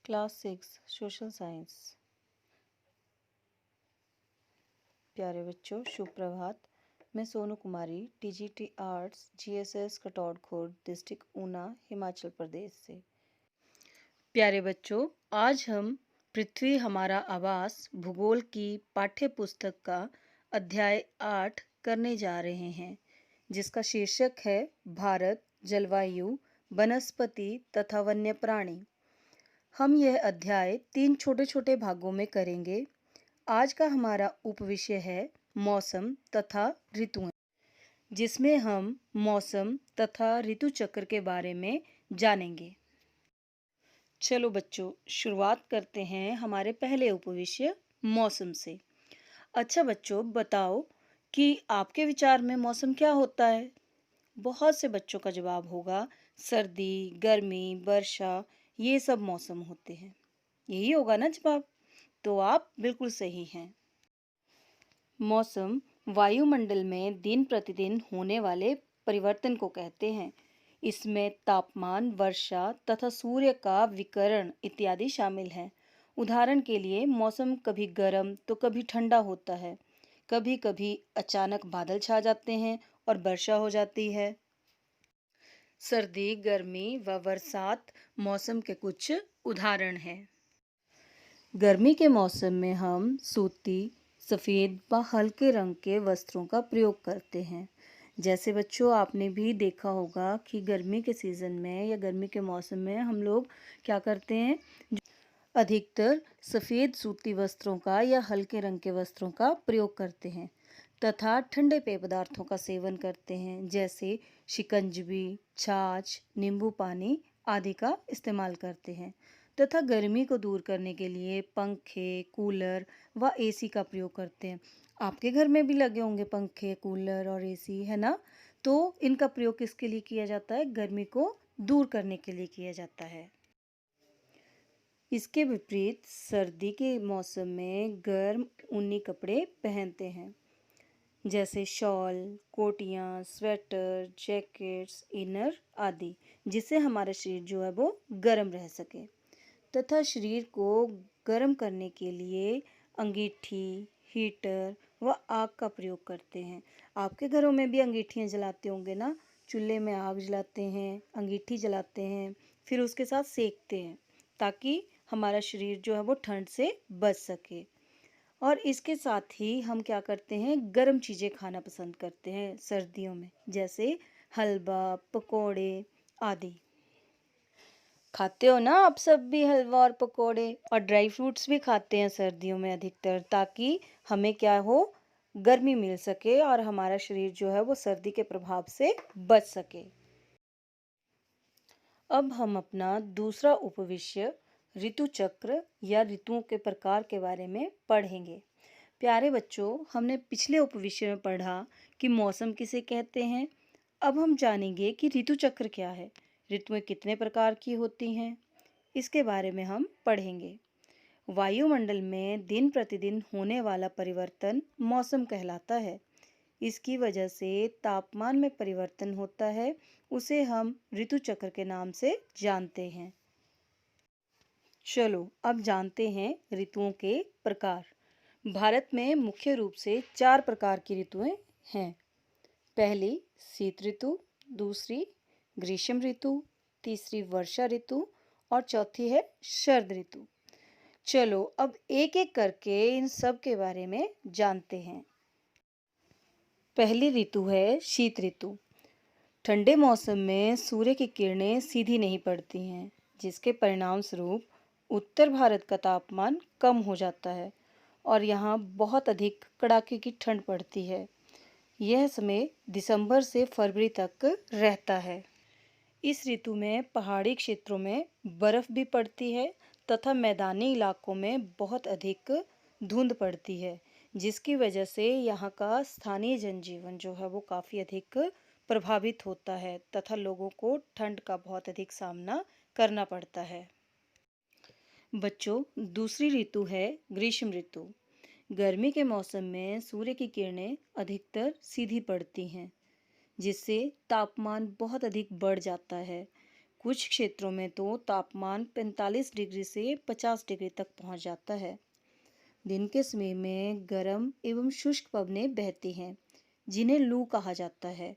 Class 6 social science. प्यारे बच्चों, शुभ प्रभात। मैं Sonu Kumari, TGT arts, GSS Kataudkhurd, district Una, Himachal Pradesh से। प्यारे बच्चों, आज हम पृथ्वी हमारा आवास भूगोल की पाठ्य पुस्तक का अध्याय 8 करने जा रहे हैं, जिसका शीर्षक है भारत, जलवायु, वनस्पति तथा वन्य प्राणी। हम यह अध्याय 3 छोटे छोटे भागों में करेंगे। आज का हमारा उपविषय है मौसम तथा ऋतुएं, जिसमें हम मौसम तथा ऋतु चक्र के बारे में जानेंगे। चलो बच्चों, शुरुआत करते हैं हमारे पहले उपविषय मौसम से। अच्छा बच्चों, बताओ कि आपके विचार में मौसम क्या होता है? बहुत से बच्चों का जवाब होगा सर्दी, गर्मी, वर्षा, ये सब मौसम होते हैं। यही होगा ना जवाब? तो आप बिल्कुल सही हैं। मौसम वायुमंडल में दिन प्रतिदिन होने वाले परिवर्तन को कहते हैं। इसमें तापमान, वर्षा तथा सूर्य का विकिरण इत्यादि शामिल हैं। उदाहरण के लिए मौसम कभी गर्म तो कभी ठंडा होता है। कभी कभी अचानक बादल छा जाते हैं और वर्षा हो जाती है। सर्दी, गर्मी व बरसात मौसम के कुछ उदाहरण हैं। गर्मी के मौसम में हम सूती, सफ़ेद व हल्के रंग के वस्त्रों का प्रयोग करते हैं। जैसे बच्चों, आपने भी देखा होगा कि गर्मी के सीज़न में या गर्मी के मौसम में हम लोग क्या करते हैं, अधिकतर सफ़ेद सूती वस्त्रों का या हल्के रंग के वस्त्रों का प्रयोग करते हैं तथा ठंडे पेय पदार्थों का सेवन करते हैं, जैसे शिकंजवी, छाछ, नींबू पानी आदि का इस्तेमाल करते हैं तथा गर्मी को दूर करने के लिए पंखे, कूलर व एसी का प्रयोग करते हैं। आपके घर में भी लगे होंगे पंखे, कूलर और एसी, है ना? तो इनका प्रयोग किसके लिए किया जाता है? गर्मी को दूर करने के लिए किया जाता है। इसके विपरीत सर्दी के मौसम में गर्म ऊनी कपड़े पहनते हैं, जैसे शॉल, कोटियाँ, स्वेटर, जैकेट्स, इनर आदि, जिससे हमारा शरीर जो है वो गर्म रह सके। तथा शरीर को गर्म करने के लिए अंगीठी, हीटर व आग का प्रयोग करते हैं। आपके घरों में भी अंगीठियाँ जलाते होंगे ना? चूल्हे में आग जलाते हैं, अंगीठी जलाते हैं, फिर उसके साथ सेकते हैं ताकि हमारा शरीर जो है वो ठंड से बच सके। और इसके साथ ही हम क्या करते हैं, गर्म चीज़ें खाना पसंद करते हैं सर्दियों में, जैसे हलवा, पकोड़े आदि। खाते हो ना आप सब भी हलवा और पकोड़े? और ड्राई फ्रूट्स भी खाते हैं सर्दियों में अधिकतर, ताकि हमें क्या हो, गर्मी मिल सके और हमारा शरीर जो है वो सर्दी के प्रभाव से बच सके। अब हम अपना दूसरा उपविषय ऋतु चक्र या ऋतुओं के प्रकार के बारे में पढ़ेंगे। प्यारे बच्चों, हमने पिछले उपविषय में पढ़ा कि मौसम किसे कहते हैं। अब हम जानेंगे कि ऋतु चक्र क्या है, ऋतुएं कितने प्रकार की होती हैं, इसके बारे में हम पढ़ेंगे। वायुमंडल में दिन प्रतिदिन होने वाला परिवर्तन मौसम कहलाता है। इसकी वजह से तापमान में परिवर्तन होता है, उसे हम ऋतु चक्र के नाम से जानते हैं। चलो अब जानते हैं ऋतुओं के प्रकार। भारत में मुख्य रूप से 4 प्रकार की ऋतुएं हैं। पहली शीत ऋतु, दूसरी ग्रीष्म ऋतु, तीसरी वर्षा ऋतु और चौथी है शरद ऋतु। चलो अब एक एक करके इन सब के बारे में जानते हैं। पहली ऋतु है शीत ऋतु। ठंडे मौसम में सूर्य की किरणें सीधी नहीं पड़ती हैं, जिसके परिणाम स्वरूप उत्तर भारत का तापमान कम हो जाता है और यहाँ बहुत अधिक कड़ाके की ठंड पड़ती है। यह समय दिसंबर से फरवरी तक रहता है। इस ऋतु में पहाड़ी क्षेत्रों में बर्फ भी पड़ती है तथा मैदानी इलाकों में बहुत अधिक धुंध पड़ती है, जिसकी वजह से यहाँ का स्थानीय जनजीवन जो है वो काफ़ी अधिक प्रभावित होता है तथा लोगों को ठंड का बहुत अधिक सामना करना पड़ता है। बच्चों, दूसरी ऋतु है ग्रीष्म ऋतु। गर्मी के मौसम में सूर्य की किरणें अधिकतर सीधी पड़ती हैं, जिससे तापमान बहुत अधिक बढ़ जाता है। कुछ क्षेत्रों में तो तापमान 45 डिग्री से 50 डिग्री तक पहुंच जाता है। दिन के समय में गर्म एवं शुष्क पवनें बहती हैं, जिन्हें लू कहा जाता है।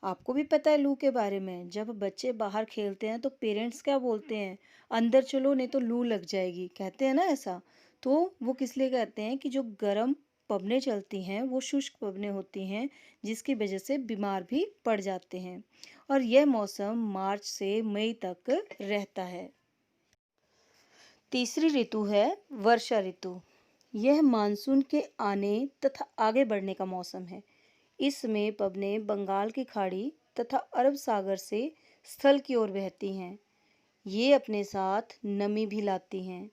आपको भी पता है लू के बारे में। जब बच्चे बाहर खेलते हैं तो पेरेंट्स क्या बोलते हैं, अंदर चलो नहीं तो लू लग जाएगी, कहते हैं ना ऐसा। तो वो किस लिए कहते हैं कि जो गर्म पवनें चलती हैं वो शुष्क पवनें होती हैं, जिसकी वजह से बीमार भी पड़ जाते हैं। और यह मौसम मार्च से मई तक रहता है। तीसरी ऋतु है वर्षा ऋतु। यह मानसून के आने तथा आगे बढ़ने का मौसम है। इसमें पवनें बंगाल की खाड़ी तथा अरब सागर से स्थल की ओर बहती हैं। ये अपने साथ नमी भी लाती हैं।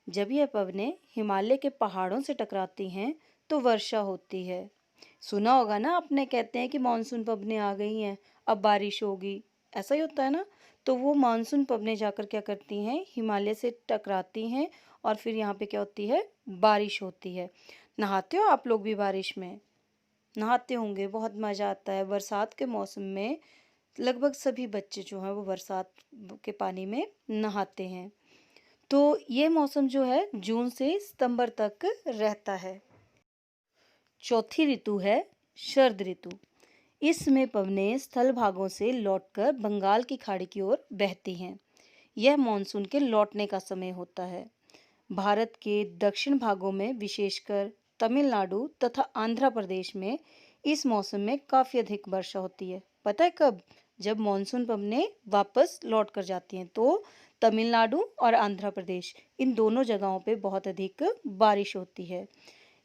जब यह पवनें हिमालय के पहाड़ों से टकराती हैं तो वर्षा होती है। सुना होगा ना आपने, कहते हैं कि मानसून पवनें आ गई हैं, अब बारिश होगी। ऐसा ही होता है ना। तो वो मानसून पवनें जाकर क्या करती हैं, हिमालय से टकराती हैं और फिर यहाँ पे क्या होती है, बारिश होती है। नहाते हो आप लोग भी बारिश में? नहाते होंगे, बहुत मज़ा आता है। बरसात के मौसम में लगभग सभी बच्चे जो हैं वो बरसात के पानी में नहाते हैं। तो ये मौसम जो है जून से सितंबर तक रहता है। चौथी ऋतु है शरद ऋतु। इसमें पवनें स्थल भागों से लौटकर बंगाल की खाड़ी की ओर बहती हैं। यह मानसून के लौटने का समय होता है। भारत के दक्षिण भागों में विशेषकर तमिलनाडु तथा आंध्र प्रदेश में इस मौसम में काफ़ी अधिक वर्षा होती है। पता है कब? जब मानसून पवनें वापस लौट कर जाती हैं तो तमिलनाडु और आंध्र प्रदेश, इन दोनों जगहों पे बहुत अधिक बारिश होती है।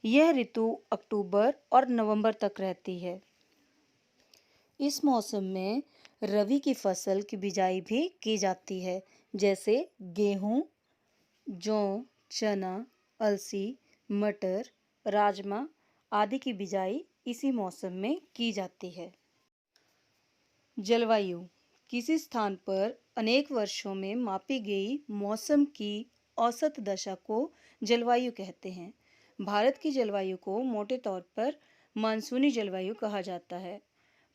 यह ऋतु अक्टूबर और नवंबर तक रहती है। इस मौसम में रबी की फसल की बिजाई भी की जाती है, जैसे गेहूँ, जौ, चना, अलसी, मटर, राजमा आदि की बिजाई इसी मौसम में की जाती है। जलवायु किसी स्थान पर अनेक वर्षों में मापी गई मौसम की औसत दशा को जलवायु कहते हैं। भारत की जलवायु को मोटे तौर पर मानसूनी जलवायु कहा जाता है।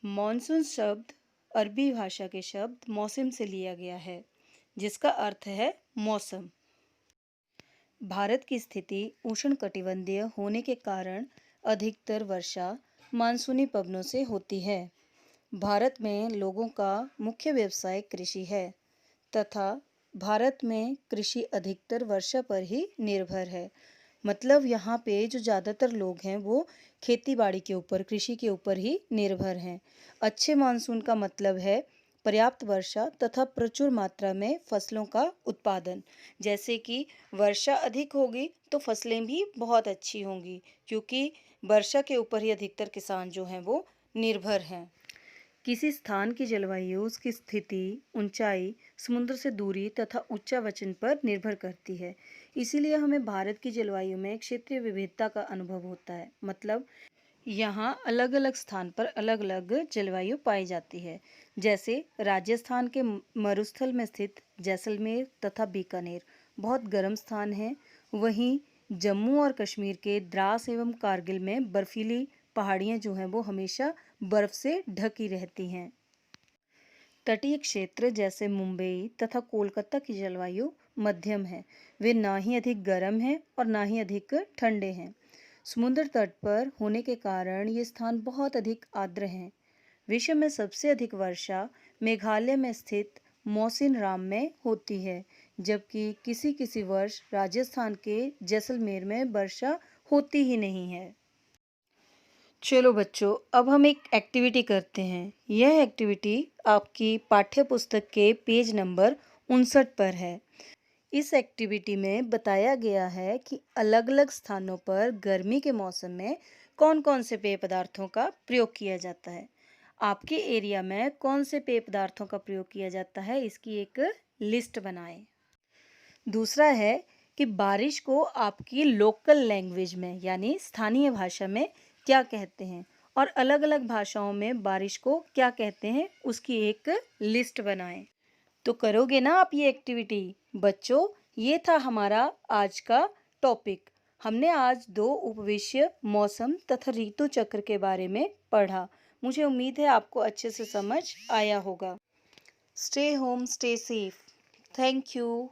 मानसून शब्द अरबी भाषा के शब्द मौसम से लिया गया है, जिसका अर्थ है मौसम। भारत की स्थिति उष्णकटिबंधीय होने के कारण अधिकतर वर्षा मानसूनी पवनों से होती है। भारत में लोगों का मुख्य व्यवसाय कृषि है तथा भारत में कृषि अधिकतर वर्षा पर ही निर्भर है। मतलब यहाँ पे जो ज़्यादातर लोग हैं वो खेती बाड़ी के ऊपर, कृषि के ऊपर ही निर्भर हैं। अच्छे मानसून का मतलब है पर्याप्त वर्षा तथा प्रचुर मात्रा में फसलों का उत्पादन। जैसे कि वर्षा अधिक होगी तो फसलें भी बहुत अच्छी होंगी, क्योंकि वर्षा के ऊपर ही अधिकतर किसान जो हैं वो निर्भर हैं। किसी स्थान की जलवायु उसकी स्थिति, ऊंचाई, समुद्र से दूरी तथा उच्चावचन पर निर्भर करती है। इसीलिए हमें भारत की जलवायु में क्षेत्रीय विविधता का अनुभव होता है। मतलब यहाँ अलग अलग स्थान पर अलग अलग जलवायु पाई जाती है। जैसे राजस्थान के मरुस्थल में स्थित जैसलमेर तथा बीकानेर बहुत गर्म स्थान है। वहीं जम्मू और कश्मीर के द्रास एवं कारगिल में बर्फीली पहाड़ियाँ जो हैं वो हमेशा बर्फ से ढकी रहती हैं। तटीय क्षेत्र जैसे मुंबई तथा कोलकाता की जलवायु मध्यम है। वे ना ही अधिक गर्म हैं और ना ही अधिक ठंडे हैं। समुद्र तट पर होने के कारण ये स्थान बहुत अधिक आर्द्र हैं। विश्व में सबसे अधिक वर्षा मेघालय में स्थित मौसिन राम में होती है, जबकि किसी किसी वर्ष राजस्थान के जैसलमेर में वर्षा होती ही नहीं है। चलो बच्चों, अब हम एक एक्टिविटी करते हैं। यह एक्टिविटी आपकी पाठ्य पुस्तक के पेज नंबर 59 पर है। इस एक्टिविटी में बताया गया है कि अलग अलग स्थानों पर गर्मी के मौसम में कौन कौन से पेय पदार्थों का प्रयोग किया जाता है। आपके एरिया में कौन से पेय पदार्थों का प्रयोग किया जाता है, इसकी एक लिस्ट बनाएं। दूसरा है कि बारिश को आपकी लोकल लैंग्वेज में यानी स्थानीय भाषा में क्या कहते हैं और अलग अलग भाषाओं में बारिश को क्या कहते हैं, उसकी एक लिस्ट बनाएं। तो करोगे ना आप ये एक्टिविटी? बच्चों, ये था हमारा आज का टॉपिक। हमने आज 2 उपविश्य मौसम तथा ऋतु चक्र के बारे में पढ़ा। मुझे उम्मीद है आपको अच्छे से समझ आया होगा। Stay home, stay safe. Thank you.